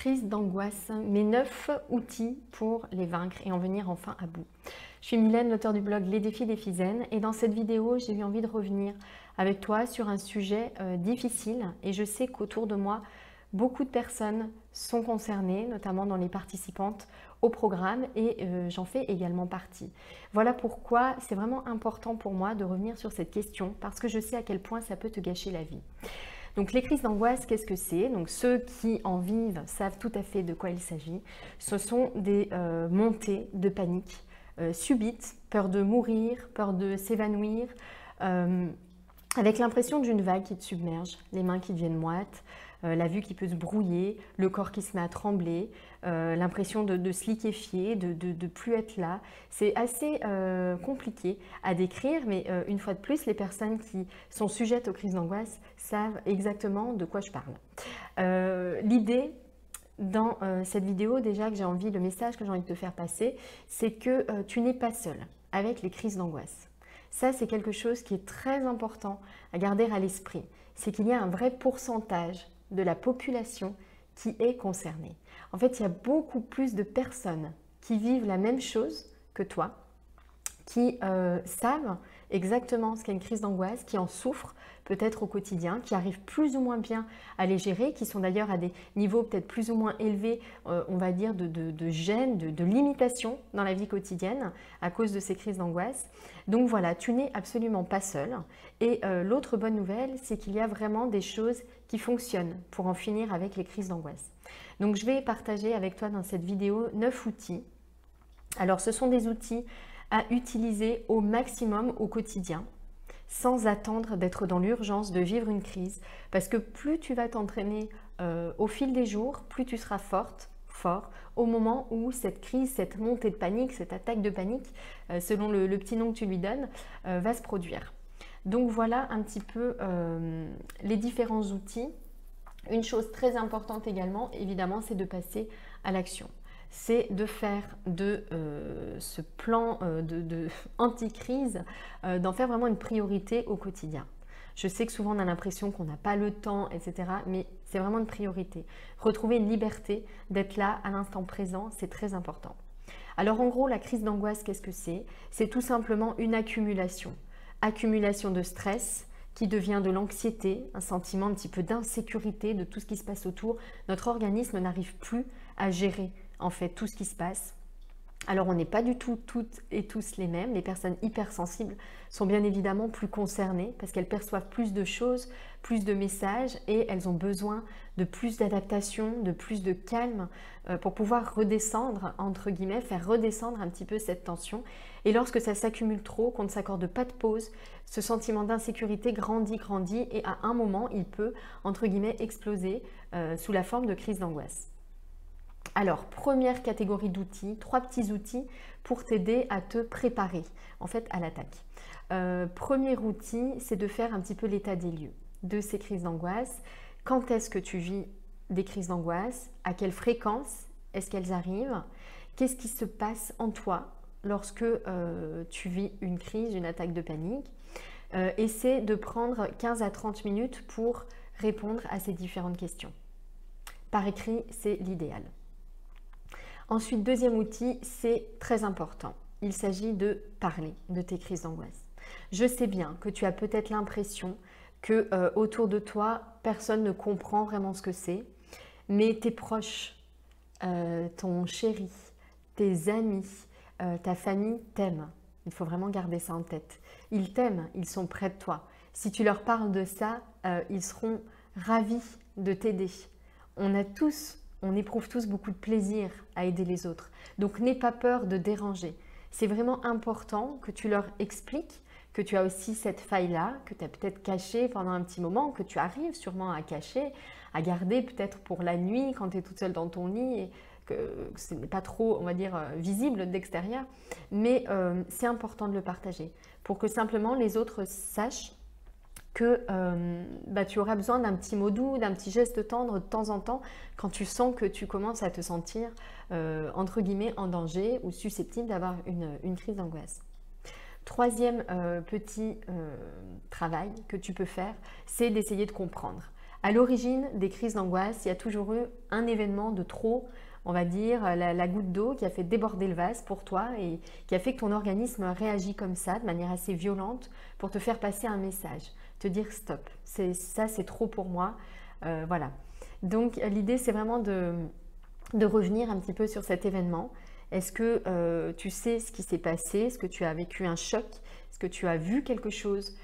Crise d'angoisse, mes 9 outils pour les vaincre et en venir enfin à bout. Je suis Mylène, l'auteur du blog Les Défis des Fisaines, et dans cette vidéo, j'ai eu envie de revenir avec toi sur un sujet difficile, et je sais qu'autour de moi, beaucoup de personnes sont concernées, notamment dans les participantes au programme, et j'en fais également partie. Voilà pourquoi c'est vraiment important pour moi de revenir sur cette question, parce que je sais à quel point ça peut te gâcher la vie. Donc les crises d'angoisse, qu'est-ce que c'est? Donc ceux qui en vivent savent tout à fait de quoi il s'agit. Ce sont des montées de panique subites, peur de mourir, peur de s'évanouir, avec l'impression d'une vague qui te submerge, les mains qui deviennent moites, la vue qui peut se brouiller, le corps qui se met à trembler, l'impression de se liquéfier, de plus être là. C'est assez compliqué à décrire, mais une fois de plus, les personnes qui sont sujettes aux crises d'angoisse savent exactement de quoi je parle. L'idée dans cette vidéo, déjà que j'ai envie, le message que j'ai envie de te faire passer, c'est que tu n'es pas seul avec les crises d'angoisse. Ça, c'est quelque chose qui est très important à garder à l'esprit. C'est qu'il y a un vrai pourcentage de la population qui est concernée. En fait, il y a beaucoup plus de personnes qui vivent la même chose que toi, qui savent exactement ce qu'est une crise d'angoisse, qui en souffrent peut-être au quotidien, qui arrivent plus ou moins bien à les gérer, qui sont d'ailleurs à des niveaux peut-être plus ou moins élevés, on va dire, de gêne, de limitation dans la vie quotidienne à cause de ces crises d'angoisse. Donc voilà, tu n'es absolument pas seul. Et l'autre bonne nouvelle, c'est qu'il y a vraiment des choses qui fonctionnent pour en finir avec les crises d'angoisse. Donc je vais partager avec toi dans cette vidéo 9 outils. Alors ce sont des outils à utiliser au maximum au quotidien, sans attendre d'être dans l'urgence de vivre une crise, parce que plus tu vas t'entraîner au fil des jours, plus tu seras fort, au moment où cette crise, cette montée de panique, cette attaque de panique, selon le petit nom que tu lui donnes, va se produire. Donc voilà un petit peu les différents outils. Une chose très importante également, évidemment, c'est de passer à l'action. C'est de faire de ce plan anti-crise, d'en faire vraiment une priorité au quotidien. Je sais que souvent on a l'impression qu'on n'a pas le temps, etc. Mais c'est vraiment une priorité. Retrouver une liberté d'être là à l'instant présent, c'est très important. Alors en gros, la crise d'angoisse, qu'est-ce que c'est? C'est tout simplement une accumulation. Accumulation de stress qui devient de l'anxiété, un sentiment un petit peu d'insécurité de tout ce qui se passe autour. Notre organisme n'arrive plus à gérer en fait tout ce qui se passe. Alors on n'est pas du tout toutes et tous les mêmes. Les personnes hypersensibles sont bien évidemment plus concernées parce qu'elles perçoivent plus de choses, plus de messages et elles ont besoin de plus d'adaptation, de plus de calme pour pouvoir redescendre, entre guillemets, faire redescendre un petit peu cette tension. Et lorsque ça s'accumule trop, qu'on ne s'accorde pas de pause, ce sentiment d'insécurité grandit et à un moment, il peut, entre guillemets, exploser sous la forme de crise d'angoisse. Alors, première catégorie d'outils, 3 petits outils pour t'aider à te préparer en fait à l'attaque. Premier outil, c'est de faire un petit peu l'état des lieux de ces crises d'angoisse. Quand est-ce que tu vis des crises d'angoisse? À quelle fréquence est-ce qu'elles arrivent? Qu'est-ce qui se passe en toi lorsque tu vis une crise, une attaque de panique? Essaie de prendre 15 à 30 minutes pour répondre à ces différentes questions. Par écrit, c'est l'idéal. Ensuite, deuxième outil, c'est très important. Il s'agit de parler de tes crises d'angoisse. Je sais bien que tu as peut-être l'impression que autour de toi, personne ne comprend vraiment ce que c'est, mais tes proches, ton chéri, tes amis, ta famille t'aiment. Il faut vraiment garder ça en tête. Ils t'aiment, ils sont près de toi. Si tu leur parles de ça, ils seront ravis de t'aider. On éprouve tous beaucoup de plaisir à aider les autres. Donc, n'aie pas peur de déranger. C'est vraiment important que tu leur expliques que tu as aussi cette faille-là, que tu as peut-être cachée pendant un petit moment, que tu arrives sûrement à cacher, à garder peut-être pour la nuit quand tu es toute seule dans ton lit et que ce n'est pas trop, on va dire, visible d'extérieur. Mais c'est important de le partager pour que simplement les autres sachent que tu auras besoin d'un petit mot doux, d'un petit geste tendre de temps en temps quand tu sens que tu commences à te sentir entre guillemets en danger ou susceptible d'avoir une crise d'angoisse. Troisième petit travail que tu peux faire, c'est d'essayer de comprendre. À l'origine des crises d'angoisse, il y a toujours eu un événement de trop, on va dire, la goutte d'eau qui a fait déborder le vase pour toi et qui a fait que ton organisme réagit comme ça, de manière assez violente, pour te faire passer un message, te dire stop, ça c'est trop pour moi, voilà. Donc l'idée c'est vraiment de revenir un petit peu sur cet événement. Est-ce que tu sais ce qui s'est passé? Est-ce que tu as vécu un choc? Est-ce que tu as vu quelque chose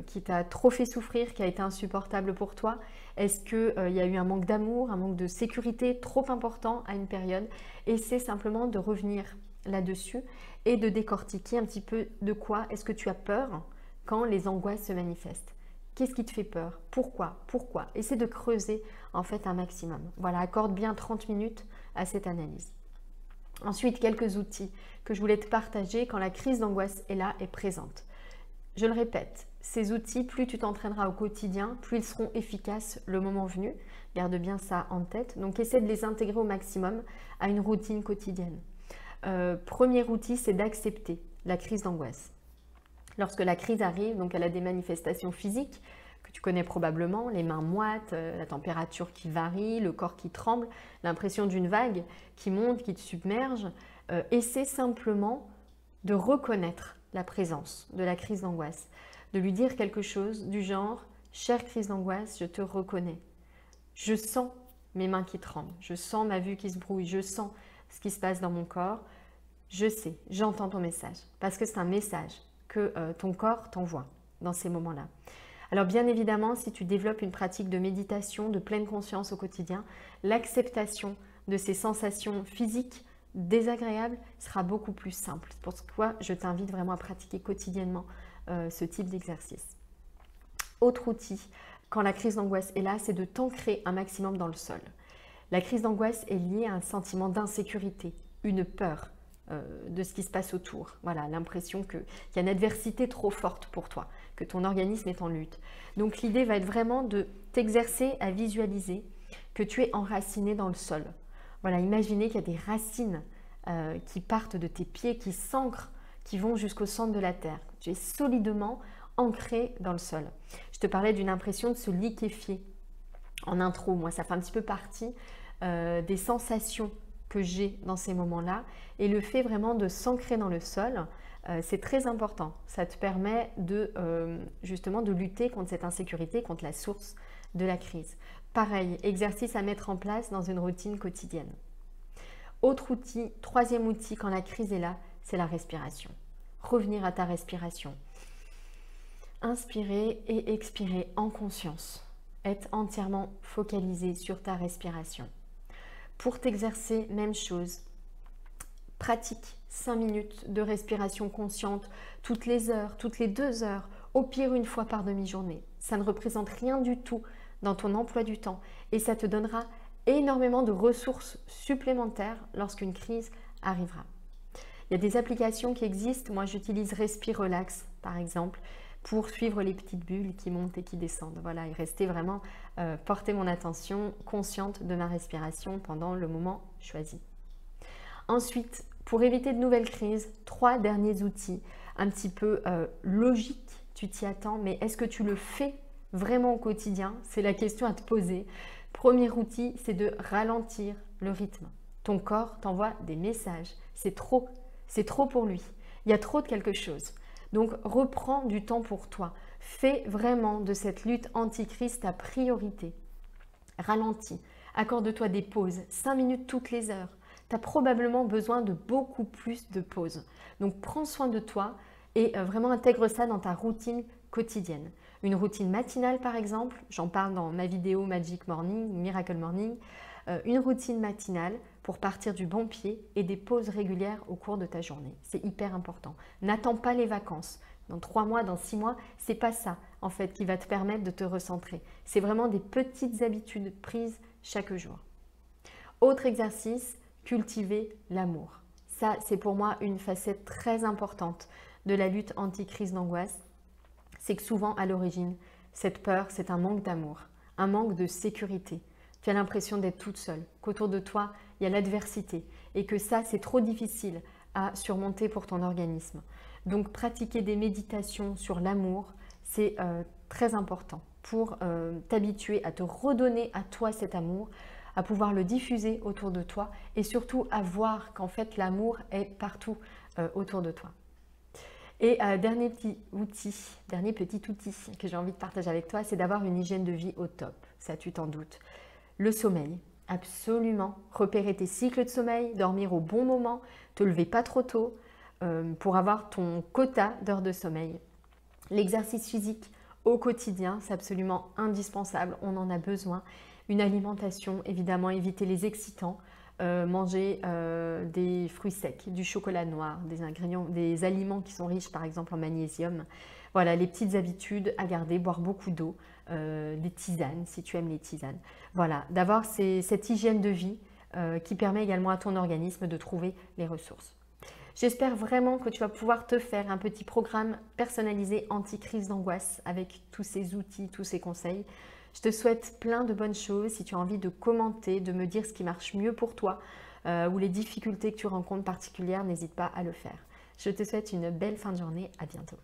qui t'a trop fait souffrir, qui a été insupportable pour toi? Est-ce qu'il y a eu un manque d'amour, un manque de sécurité trop important à une période? Et c'est simplement de revenir là-dessus et de décortiquer un petit peu de quoi est-ce que tu as peur quand les angoisses se manifestent. Qu'est-ce qui te fait peur? Pourquoi? Pourquoi? Essaie de creuser en fait un maximum. Voilà, accorde bien 30 minutes à cette analyse. Ensuite, quelques outils que je voulais te partager quand la crise d'angoisse est là et présente. Je le répète, ces outils, plus tu t'entraîneras au quotidien, plus ils seront efficaces le moment venu. Garde bien ça en tête. Donc, essaie de les intégrer au maximum à une routine quotidienne. Premier outil, c'est d'accepter la crise d'angoisse. Lorsque la crise arrive, donc elle a des manifestations physiques que tu connais probablement, les mains moites, la température qui varie, le corps qui tremble, l'impression d'une vague qui monte, qui te submerge. Essaie simplement de reconnaître la présence de la crise d'angoisse, de lui dire quelque chose du genre « Chère crise d'angoisse, je te reconnais. Je sens mes mains qui tremblent, je sens ma vue qui se brouille, je sens ce qui se passe dans mon corps. Je sais, j'entends ton message. » Parce que c'est un message que ton corps t'envoie dans ces moments-là. Alors bien évidemment, si tu développes une pratique de méditation, de pleine conscience au quotidien, l'acceptation de ces sensations physiques désagréable sera beaucoup plus simple. C'est pourquoi je t'invite vraiment à pratiquer quotidiennement ce type d'exercice. Autre outil, quand la crise d'angoisse est là, c'est de t'ancrer un maximum dans le sol. La crise d'angoisse est liée à un sentiment d'insécurité, une peur de ce qui se passe autour. Voilà, l'impression qu'il y a une adversité trop forte pour toi, que ton organisme est en lutte. Donc l'idée va être vraiment de t'exercer à visualiser que tu es enraciné dans le sol. Voilà, imaginez qu'il y a des racines qui partent de tes pieds, qui s'ancrent, qui vont jusqu'au centre de la terre. Tu es solidement ancré dans le sol. Je te parlais d'une impression de se liquéfier en intro. Moi, ça fait un petit peu partie des sensations que j'ai dans ces moments-là. Et le fait vraiment de s'ancrer dans le sol, c'est très important. Ça te permet justement de lutter contre cette insécurité, contre la source de la crise. Pareil, exercice à mettre en place dans une routine quotidienne. Autre outil, troisième outil quand la crise est là, c'est la respiration. Revenir à ta respiration. Inspirer et expirer en conscience. Être entièrement focalisé sur ta respiration. Pour t'exercer, même chose. Pratique 5 minutes de respiration consciente toutes les heures, toutes les 2 heures, au pire une fois par demi-journée. Ça ne représente rien du tout dans ton emploi du temps et ça te donnera énormément de ressources supplémentaires lorsqu'une crise arrivera. Il y a des applications qui existent. Moi, j'utilise Respire Relax, par exemple, pour suivre les petites bulles qui montent et qui descendent. Voilà, et rester vraiment, porter mon attention consciente de ma respiration pendant le moment choisi. Ensuite, pour éviter de nouvelles crises, 3 derniers outils, un petit peu logiques, tu t'y attends, mais est-ce que tu le fais vraiment au quotidien? C'est la question à te poser. Premier outil, c'est de ralentir le rythme. Ton corps t'envoie des messages. C'est trop pour lui. Il y a trop de quelque chose. Donc, reprends du temps pour toi. Fais vraiment de cette lutte anti-crise ta priorité. Ralentis. Accorde-toi des pauses. 5 minutes toutes les heures. Tu as probablement besoin de beaucoup plus de pauses. Donc, prends soin de toi et vraiment intègre ça dans ta routine quotidienne. Une routine matinale par exemple, j'en parle dans ma vidéo Magic Morning, Miracle Morning, une routine matinale pour partir du bon pied et des pauses régulières au cours de ta journée. C'est hyper important. N'attends pas les vacances. Dans 3 mois, dans 6 mois, c'est pas ça en fait qui va te permettre de te recentrer. C'est vraiment des petites habitudes prises chaque jour. Autre exercice, cultiver l'amour. Ça, c'est pour moi une facette très importante de la lutte anti-crise d'angoisse. C'est que souvent, à l'origine, cette peur, c'est un manque d'amour, un manque de sécurité. Tu as l'impression d'être toute seule, qu'autour de toi, il y a l'adversité et que ça, c'est trop difficile à surmonter pour ton organisme. Donc, pratiquer des méditations sur l'amour, c'est très important pour t'habituer à te redonner à toi cet amour, à pouvoir le diffuser autour de toi et surtout à voir qu'en fait l'amour est partout autour de toi. Et dernier petit outil que j'ai envie de partager avec toi, c'est d'avoir une hygiène de vie au top. Ça, tu t'en doutes. Le sommeil, absolument. Repérer tes cycles de sommeil, dormir au bon moment, te lever pas trop tôt pour avoir ton quota d'heures de sommeil. L'exercice physique au quotidien, c'est absolument indispensable, on en a besoin. Une alimentation, évidemment, éviter les excitants, manger des fruits secs, du chocolat noir, des ingrédients, des aliments qui sont riches par exemple en magnésium. Voilà, les petites habitudes à garder, boire beaucoup d'eau, des tisanes si tu aimes les tisanes. Voilà, d'avoir cette hygiène de vie qui permet également à ton organisme de trouver les ressources. J'espère vraiment que tu vas pouvoir te faire un petit programme personnalisé anti-crise d'angoisse avec tous ces outils, tous ces conseils. Je te souhaite plein de bonnes choses. Si tu as envie de commenter, de me dire ce qui marche mieux pour toi ou les difficultés que tu rencontres particulières, n'hésite pas à le faire. Je te souhaite une belle fin de journée. À bientôt.